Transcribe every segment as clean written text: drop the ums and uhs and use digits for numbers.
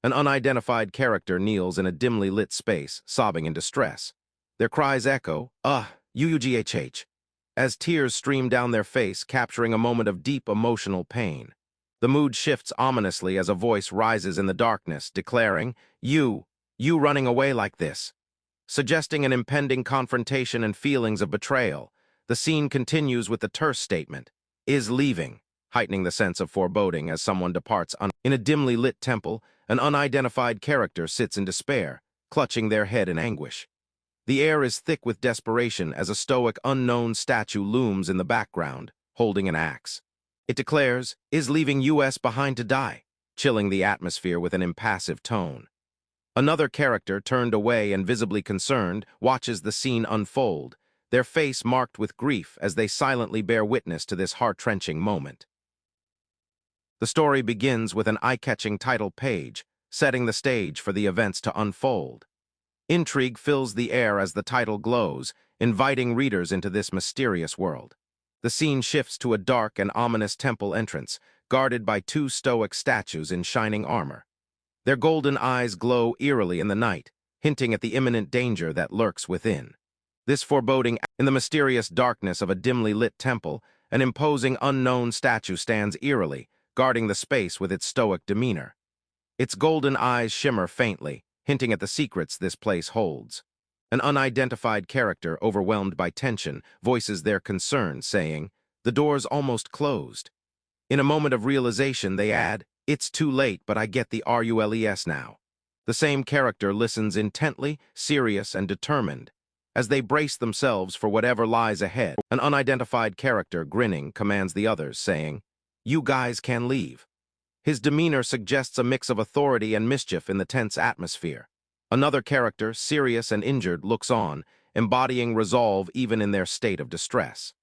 An unidentified character kneels in a dimly lit space, sobbing in distress. Their cries echo, UUGHH, as tears stream down their face, capturing a moment of deep emotional pain. The mood shifts ominously as a voice rises in the darkness, declaring, you running away like this, suggesting an impending confrontation and feelings of betrayal. The scene continues with the terse statement, is leaving, heightening the sense of foreboding as someone departs. In a dimly lit temple, an unidentified character sits in despair, clutching their head in anguish. The air is thick with desperation as a stoic unknown statue looms in the background, holding an axe. It declares, is leaving US behind to die, chilling the atmosphere with an impassive tone. Another character, turned away and visibly concerned, watches the scene unfold, their face marked with grief as they silently bear witness to this heart-wrenching moment. The story begins with an eye-catching title page, setting the stage for the events to unfold. Intrigue fills the air as the title glows, inviting readers into this mysterious world. The scene shifts to a dark and ominous temple entrance, guarded by two stoic statues in shining armor. Their golden eyes glow eerily in the night, hinting at the imminent danger that lurks within. This foreboding, in the mysterious darkness of a dimly lit temple, an imposing unknown statue stands eerily, guarding the space with its stoic demeanor. Its golden eyes shimmer faintly, hinting at the secrets this place holds. An unidentified character, overwhelmed by tension, voices their concern, saying, the door's almost closed. In a moment of realization, they add, it's too late, but I get the RULES now. The same character listens intently, serious, and determined. As they brace themselves for whatever lies ahead, an unidentified character, grinning, commands the others, saying, you guys can leave. His demeanor suggests a mix of authority and mischief in the tense atmosphere. Another character, serious and injured, looks on, embodying resolve even in their state of distress.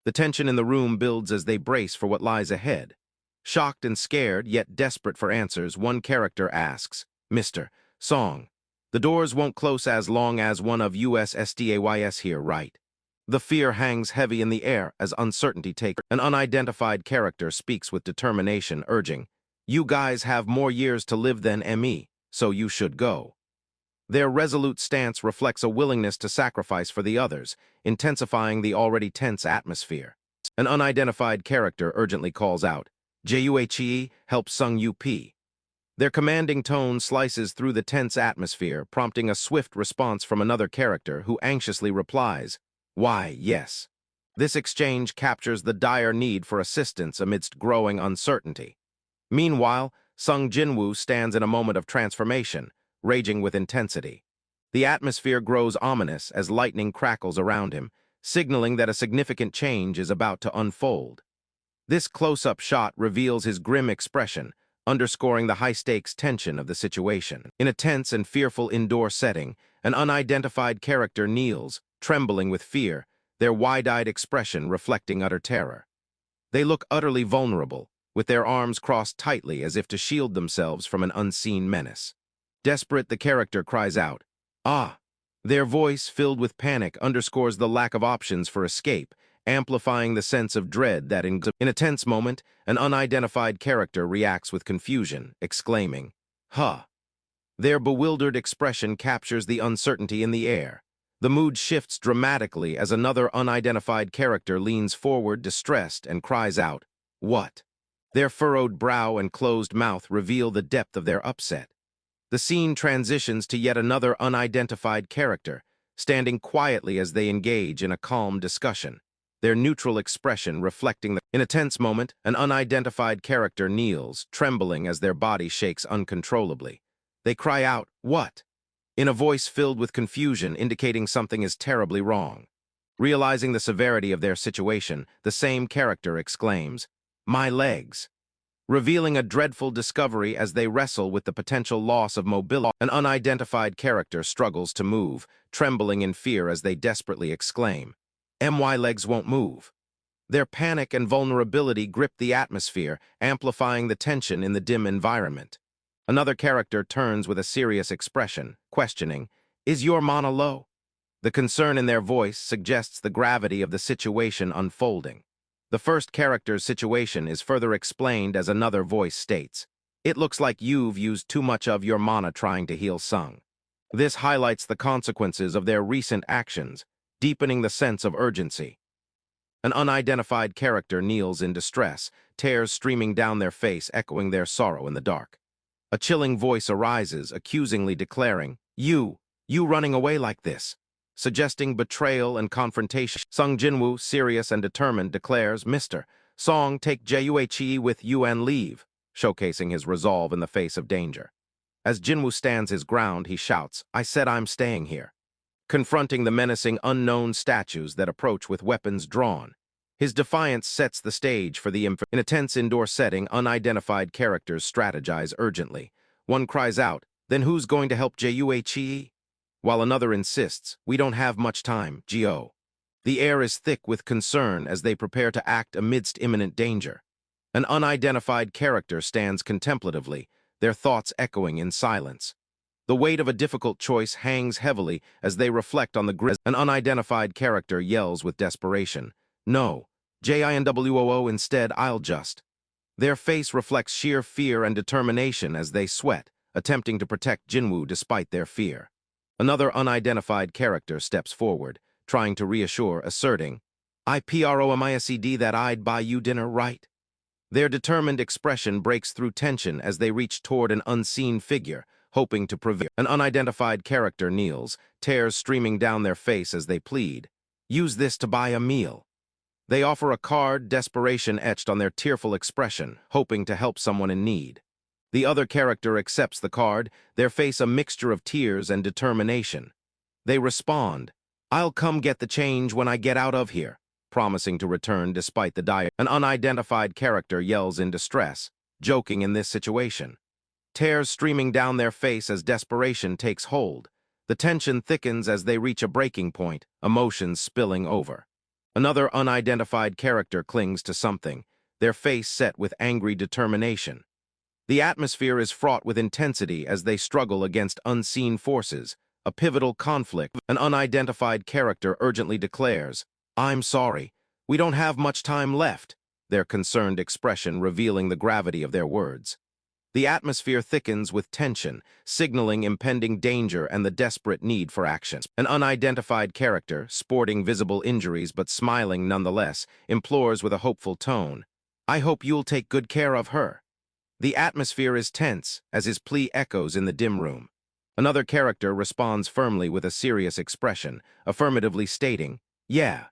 The tension in the room builds as they brace for what lies ahead. Shocked and scared, yet desperate for answers, one character asks, Mr. Song, the doors won't close as long as one of US SDAYS here, right? The fear hangs heavy in the air as uncertainty takes. An unidentified character speaks with determination, urging, you guys have more years to live than ME, so you should go. Their resolute stance reflects a willingness to sacrifice for the others, intensifying the already tense atmosphere. An unidentified character urgently calls out, JUHE, help Sung UP. Their commanding tone slices through the tense atmosphere, prompting a swift response from another character who anxiously replies, why, yes. This exchange captures the dire need for assistance amidst growing uncertainty. Meanwhile, Sung Jinwoo stands in a moment of transformation, raging with intensity. The atmosphere grows ominous as lightning crackles around him, signaling that a significant change is about to unfold. This close-up shot reveals his grim expression, underscoring the high-stakes tension of the situation. In a tense and fearful indoor setting, an unidentified character kneels, trembling with fear, their wide-eyed expression reflecting utter terror. They look utterly vulnerable, with their arms crossed tightly as if to shield themselves from an unseen menace. Desperate, the character cries out, ah! Their voice, filled with panic, underscores the lack of options for escape, amplifying the sense of dread that in a tense moment, an unidentified character reacts with confusion, exclaiming, huh! Their bewildered expression captures the uncertainty in the air. The mood shifts dramatically as another unidentified character leans forward, distressed, and cries out, what? Their furrowed brow and closed mouth reveal the depth of their upset. The scene transitions to yet another unidentified character, standing quietly as they engage in a calm discussion, their neutral expression reflecting in a tense moment, an unidentified character kneels, trembling as their body shakes uncontrollably. They cry out, what? In a voice filled with confusion, indicating something is terribly wrong. Realizing the severity of their situation, the same character exclaims, my legs, revealing a dreadful discovery as they wrestle with the potential loss of mobility. An unidentified character struggles to move, trembling in fear as they desperately exclaim, my legs won't move. Their panic and vulnerability grip the atmosphere, amplifying the tension in the dim environment. Another character turns with a serious expression, questioning, is your mana low? The concern in their voice suggests the gravity of the situation unfolding. The first character's situation is further explained as another voice states, It looks like you've used too much of your mana trying to heal Sung. This highlights the consequences of their recent actions, deepening the sense of urgency. An unidentified character kneels in distress, tears streaming down their face echoing their sorrow in the dark. A chilling voice arises, accusingly declaring, You running away like this," suggesting betrayal and confrontation. Sung Jinwoo, serious and determined, declares, "Mr. Song, take Juhe with you and leave," showcasing his resolve in the face of danger. As Jinwoo stands his ground, he shouts, "I said I'm staying here," confronting the menacing unknown statues that approach with weapons drawn. His defiance sets the stage for the In a tense indoor setting, unidentified characters strategize urgently. One cries out, "Then who's going to help Juhe?" While another insists, "We don't have much time, Gio." The air is thick with concern as they prepare to act amidst imminent danger. An unidentified character stands contemplatively, their thoughts echoing in silence. The weight of a difficult choice hangs heavily as they reflect on the grim. An unidentified character yells with desperation, "No, JINWOO instead, I'll just." Their face reflects sheer fear and determination as they sweat, attempting to protect Jinwoo despite their fear. Another unidentified character steps forward, trying to reassure, asserting, "I promised that I'd buy you dinner, right?" Their determined expression breaks through tension as they reach toward an unseen figure, hoping to prevail. An unidentified character kneels, tears streaming down their face as they plead, "Use this to buy a meal." They offer a card, desperation etched on their tearful expression, hoping to help someone in need. The other character accepts the card, their face a mixture of tears and determination. They respond, "I'll come get the change when I get out of here," promising to return despite the dire. An unidentified character yells in distress, joking in this situation. Tears streaming down their face as desperation takes hold. The tension thickens as they reach a breaking point, emotions spilling over. Another unidentified character clings to something, their face set with angry determination. The atmosphere is fraught with intensity as they struggle against unseen forces, a pivotal conflict. An unidentified character urgently declares, "I'm sorry, we don't have much time left," their concerned expression revealing the gravity of their words. The atmosphere thickens with tension, signaling impending danger and the desperate need for action. An unidentified character, sporting visible injuries but smiling nonetheless, implores with a hopeful tone, "I hope you'll take good care of her." The atmosphere is tense as his plea echoes in the dim room. Another character responds firmly with a serious expression, affirmatively stating, "Yeah."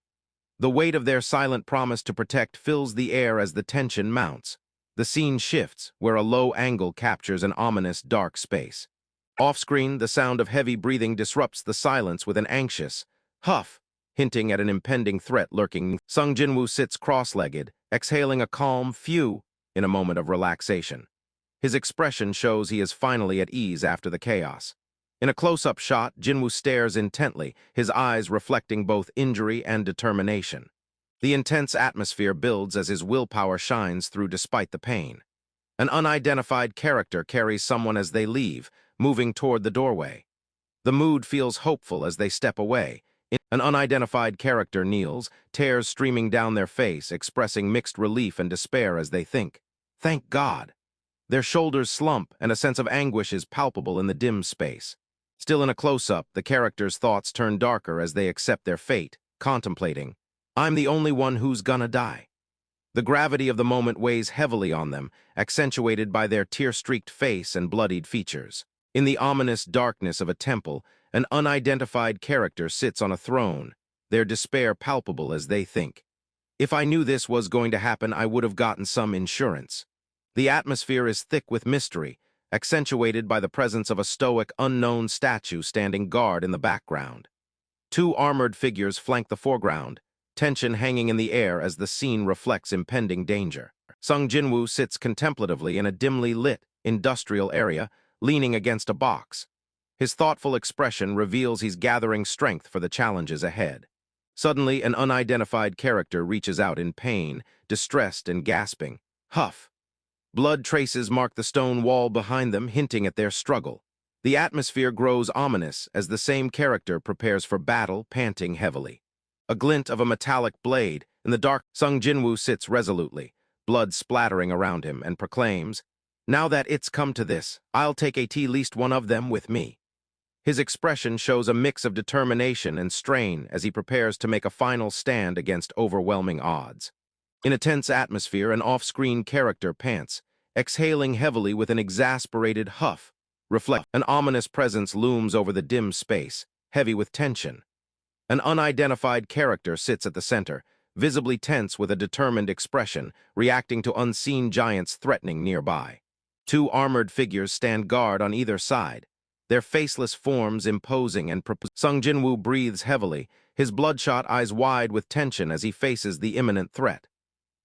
The weight of their silent promise to protect fills the air as the tension mounts. The scene shifts, where a low angle captures an ominous, dark space. Off-screen, the sound of heavy breathing disrupts the silence with an anxious huff, hinting at an impending threat lurking. Sung Jinwoo sits cross-legged, exhaling a calm phew in a moment of relaxation. His expression shows he is finally at ease after the chaos. In a close-up shot, Jinwoo stares intently, his eyes reflecting both injury and determination. The intense atmosphere builds as his willpower shines through despite the pain. An unidentified character carries someone as they leave, moving toward the doorway. The mood feels hopeful as they step away. An unidentified character kneels, tears streaming down their face, expressing mixed relief and despair as they think, "Thank God." Their shoulders slump, and a sense of anguish is palpable in the dim space. Still in a close-up, the characters' thoughts turn darker as they accept their fate, contemplating, "I'm the only one who's gonna die." The gravity of the moment weighs heavily on them, accentuated by their tear-streaked face and bloodied features. In the ominous darkness of a temple, an unidentified character sits on a throne, their despair palpable as they think, "If I knew this was going to happen, I would have gotten some insurance." The atmosphere is thick with mystery, accentuated by the presence of a stoic, unknown statue standing guard in the background. Two armored figures flank the foreground, tension hanging in the air as the scene reflects impending danger. Sung Jinwoo sits contemplatively in a dimly lit, industrial area, leaning against a box. His thoughtful expression reveals he's gathering strength for the challenges ahead. Suddenly, an unidentified character reaches out in pain, distressed and gasping. Huff. Blood traces mark the stone wall behind them, hinting at their struggle. The atmosphere grows ominous as the same character prepares for battle, panting heavily. A glint of a metallic blade in the dark. Sung Jinwoo sits resolutely, blood splattering around him, and proclaims, Now that it's come to this, I'll take at least one of them with me. His expression shows a mix of determination and strain as he prepares to make a final stand against overwhelming odds. In a tense atmosphere, an off-screen character pants, exhaling heavily with an exasperated huff. An ominous presence looms over the dim space, heavy with tension. An unidentified character sits at the center, visibly tense with a determined expression, reacting to unseen giants threatening nearby. Two armored figures stand guard on either side, their faceless forms imposing and Sung Jinwoo breathes heavily, his bloodshot eyes wide with tension as he faces the imminent threat.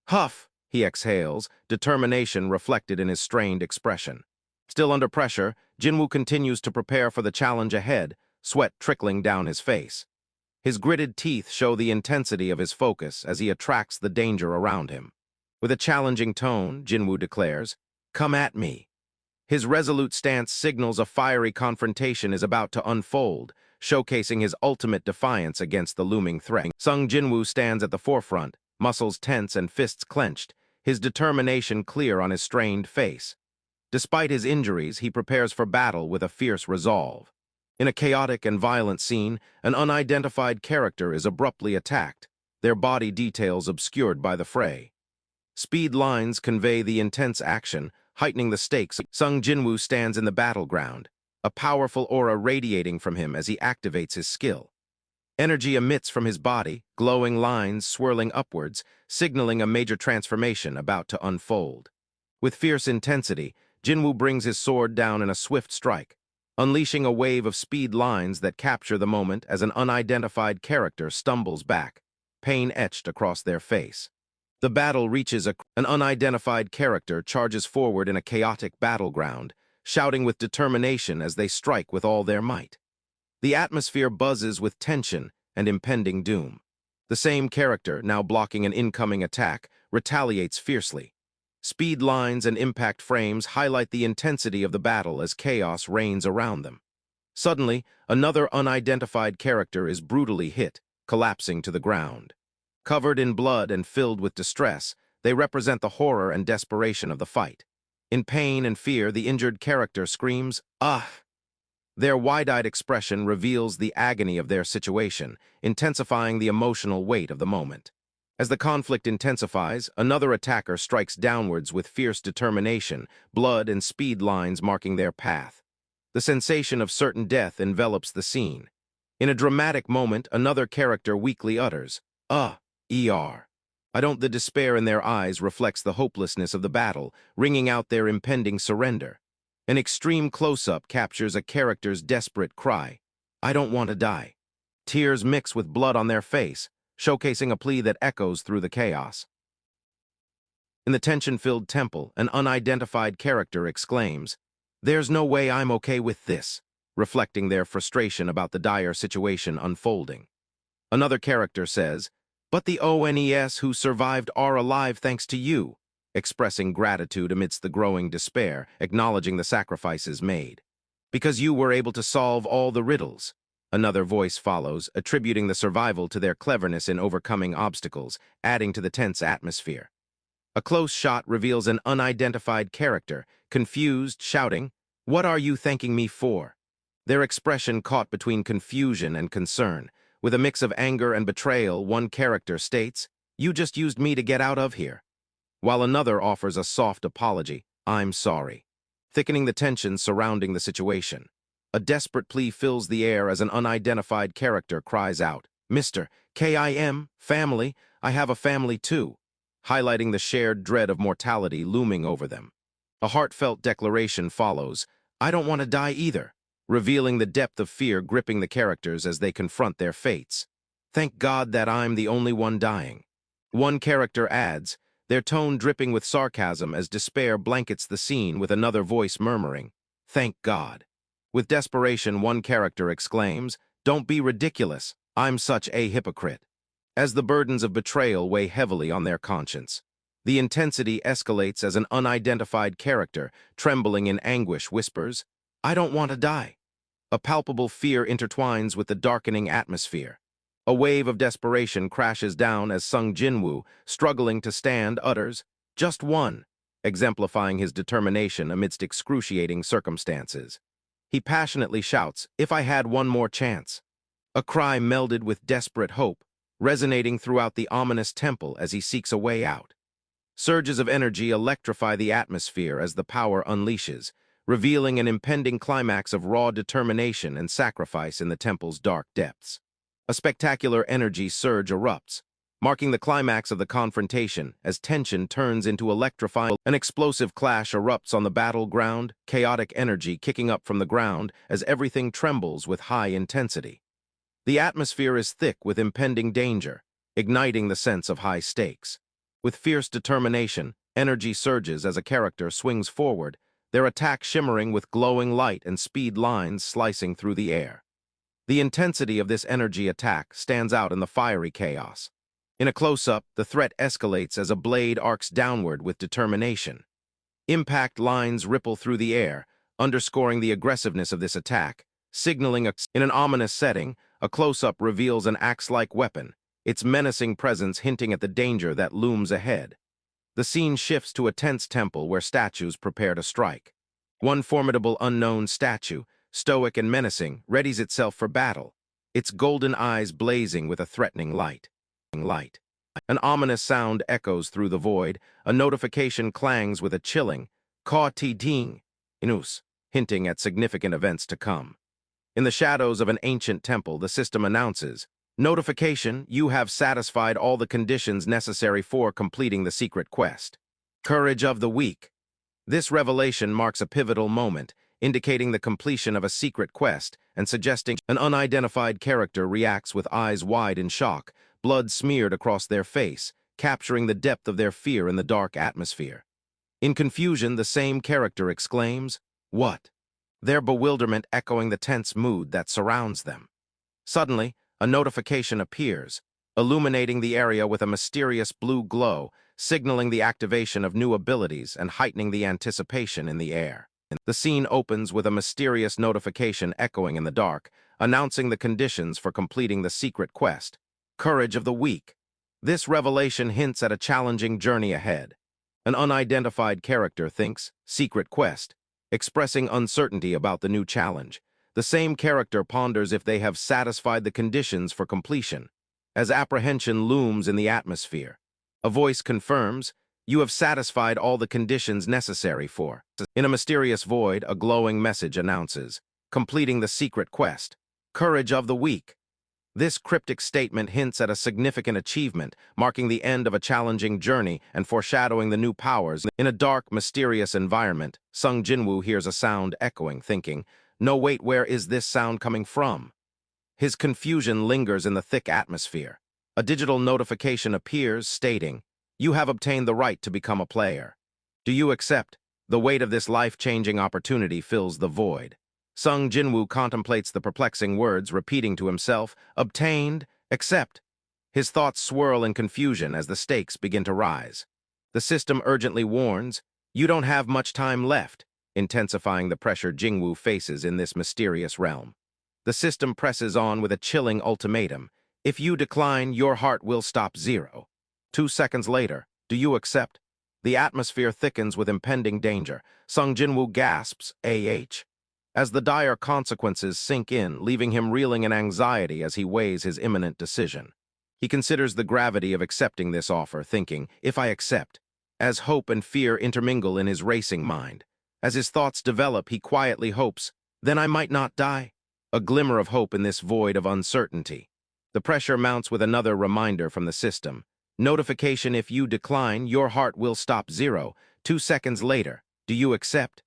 Huff, he exhales, determination reflected in his strained expression. Still under pressure, Jinwoo continues to prepare for the challenge ahead, sweat trickling down his face. His gritted teeth show the intensity of his focus as he attracts the danger around him. With a challenging tone, Jinwoo declares, "Come at me." His resolute stance signals a fiery confrontation is about to unfold, showcasing his ultimate defiance against the looming threat. Sung Jinwoo stands at the forefront, muscles tense and fists clenched, his determination clear on his strained face. Despite his injuries, he prepares for battle with a fierce resolve. In a chaotic and violent scene, an unidentified character is abruptly attacked, their body details obscured by the fray. Speed lines convey the intense action, heightening the stakes. Sung Jinwoo stands in the battleground, a powerful aura radiating from him as he activates his skill. Energy emits from his body, glowing lines swirling upwards, signaling a major transformation about to unfold. With fierce intensity, Jinwoo brings his sword down in a swift strike, unleashing a wave of speed lines that capture the moment as an unidentified character stumbles back, pain etched across their face. The battle reaches an unidentified character charges forward in a chaotic battleground, shouting with determination as they strike with all their might. The atmosphere buzzes with tension and impending doom. The same character, now blocking an incoming attack, retaliates fiercely. Speed lines and impact frames highlight the intensity of the battle as chaos reigns around them. Suddenly, another unidentified character is brutally hit, collapsing to the ground. Covered in blood and filled with distress, they represent the horror and desperation of the fight. In pain and fear, the injured character screams, "Ah!" Their wide-eyed expression reveals the agony of their situation, intensifying the emotional weight of the moment. As the conflict intensifies, another attacker strikes downwards with fierce determination, blood and speed lines marking their path. The sensation of certain death envelops the scene. In a dramatic moment, another character weakly utters, I don't." The despair in their eyes reflects the hopelessness of the battle, ringing out their impending surrender. An extreme close-up captures a character's desperate cry, "I don't want to die." Tears mix with blood on their face, showcasing a plea that echoes through the chaos. In the tension-filled temple, an unidentified character exclaims, "There's no way I'm okay with this," reflecting their frustration about the dire situation unfolding. Another character says, "But the ONES who survived are alive thanks to you," expressing gratitude amidst the growing despair, acknowledging the sacrifices made. "Because you were able to solve all the riddles." Another voice follows, attributing the survival to their cleverness in overcoming obstacles, adding to the tense atmosphere. A close shot reveals an unidentified character, confused, shouting, "What are you thanking me for?" Their expression caught between confusion and concern. With a mix of anger and betrayal, one character states, "You just used me to get out of here," while another offers a soft apology, "I'm sorry," thickening the tension surrounding the situation. A desperate plea fills the air as an unidentified character cries out, "Mr. Kim, family, I have a family too," highlighting the shared dread of mortality looming over them. A heartfelt declaration follows, "I don't want to die either," revealing the depth of fear gripping the characters as they confront their fates. "Thank God that I'm the only one dying." One character adds, their tone dripping with sarcasm as despair blankets the scene with another voice murmuring, "Thank God." With desperation, one character exclaims, "Don't be ridiculous, I'm such a hypocrite," as the burdens of betrayal weigh heavily on their conscience. The intensity escalates as an unidentified character, trembling in anguish, whispers, "I don't want to die." A palpable fear intertwines with the darkening atmosphere. A wave of desperation crashes down as Sung Jinwoo, struggling to stand, utters, "Just one." exemplifying his determination amidst excruciating circumstances. He passionately shouts, "If I had one more chance." A cry melded with desperate hope, resonating throughout the ominous temple as he seeks a way out. Surges of energy electrify the atmosphere as the power unleashes, revealing an impending climax of raw determination and sacrifice in the temple's dark depths. A spectacular energy surge erupts, marking the climax of the confrontation as tension turns into electrifying. An explosive clash erupts on the battleground, chaotic energy kicking up from the ground as everything trembles with high intensity. The atmosphere is thick with impending danger, igniting the sense of high stakes. With fierce determination, energy surges as a character swings forward, their attack shimmering with glowing light and speed lines slicing through the air. The intensity of this energy attack stands out in the fiery chaos. In a close-up, the threat escalates as a blade arcs downward with determination. Impact lines ripple through the air, underscoring the aggressiveness of this attack, signaling in an ominous setting, a close-up reveals an axe-like weapon, its menacing presence hinting at the danger that looms ahead. The scene shifts to a tense temple where statues prepare to strike. One formidable unknown statue, stoic and menacing, readies itself for battle, its golden eyes blazing with a threatening light. An ominous sound echoes through the void, a notification clangs with a chilling, "Ka ti ding," inus, hinting at significant events to come. In the shadows of an ancient temple, the system announces, "Notification, you have satisfied all the conditions necessary for completing the secret quest. Courage of the weak." This revelation marks a pivotal moment, indicating the completion of a secret quest and suggesting an unidentified character reacts with eyes wide in shock, blood smeared across their face, capturing the depth of their fear in the dark atmosphere. In confusion, the same character exclaims, "What?" their bewilderment echoing the tense mood that surrounds them. Suddenly, a notification appears, illuminating the area with a mysterious blue glow, signaling the activation of new abilities and heightening the anticipation in the air. The scene opens with a mysterious notification echoing in the dark, announcing the conditions for completing the secret quest, "Courage of the weak." This revelation hints at a challenging journey ahead. An unidentified character thinks, "Secret quest," expressing uncertainty about the new challenge. The same character ponders if they have satisfied the conditions for completion. As apprehension looms in the atmosphere, a voice confirms, "You have satisfied all the conditions necessary for." In a mysterious void, a glowing message announces, "Completing the secret quest. Courage of the weak." This cryptic statement hints at a significant achievement, marking the end of a challenging journey and foreshadowing the new powers. In a dark, mysterious environment, Sung Jinwoo hears a sound echoing, thinking, "No, wait, where is this sound coming from?" His confusion lingers in the thick atmosphere. A digital notification appears stating, "You have obtained the right to become a player. Do you accept?" The weight of this life-changing opportunity fills the void. Sung Jinwoo contemplates the perplexing words, repeating to himself, "Obtained, accept." His thoughts swirl in confusion as the stakes begin to rise. The system urgently warns, "You don't have much time left," intensifying the pressure Jinwoo faces in this mysterious realm. The system presses on with a chilling ultimatum, "If you decline, your heart will stop 0. 2 seconds later, do you accept?" The atmosphere thickens with impending danger. Sung Jinwoo gasps, "Ah." As the dire consequences sink in, leaving him reeling in anxiety as he weighs his imminent decision. He considers the gravity of accepting this offer, thinking, "If I accept," as hope and fear intermingle in his racing mind. As his thoughts develop, he quietly hopes, "Then I might not die." A glimmer of hope in this void of uncertainty. The pressure mounts with another reminder from the system. Notification, "If you decline, your heart will stop 0. 2 seconds later, do you accept?"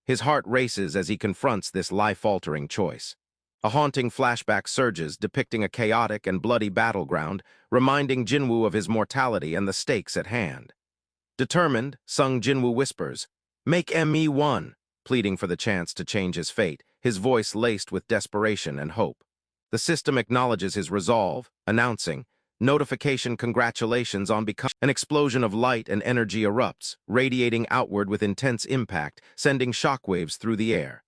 His heart races as he confronts this life-altering choice. A haunting flashback surges, depicting a chaotic and bloody battleground, reminding Jinwoo of his mortality and the stakes at hand. Determined, Sung Jinwoo whispers, "Make me one," pleading for the chance to change his fate, his voice laced with desperation and hope. The system acknowledges his resolve, announcing, "Notification, congratulations on becoming." An explosion of light and energy erupts, radiating outward with intense impact, sending shockwaves through the air.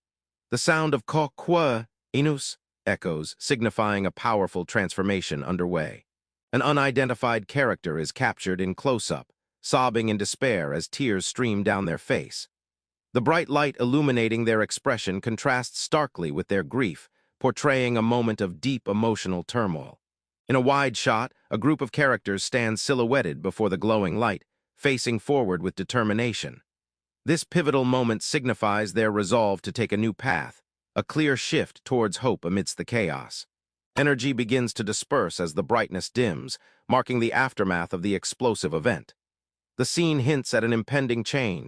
The sound of "Ka kwa inus" echoes, signifying a powerful transformation underway. An unidentified character is captured in close-up, sobbing in despair as tears stream down their face. The bright light illuminating their expression contrasts starkly with their grief, portraying a moment of deep emotional turmoil. In a wide shot, a group of characters stands silhouetted before the glowing light, facing forward with determination. This pivotal moment signifies their resolve to take a new path, a clear shift towards hope amidst the chaos. Energy begins to disperse as the brightness dims, marking the aftermath of the explosive event. The scene hints at an impending change.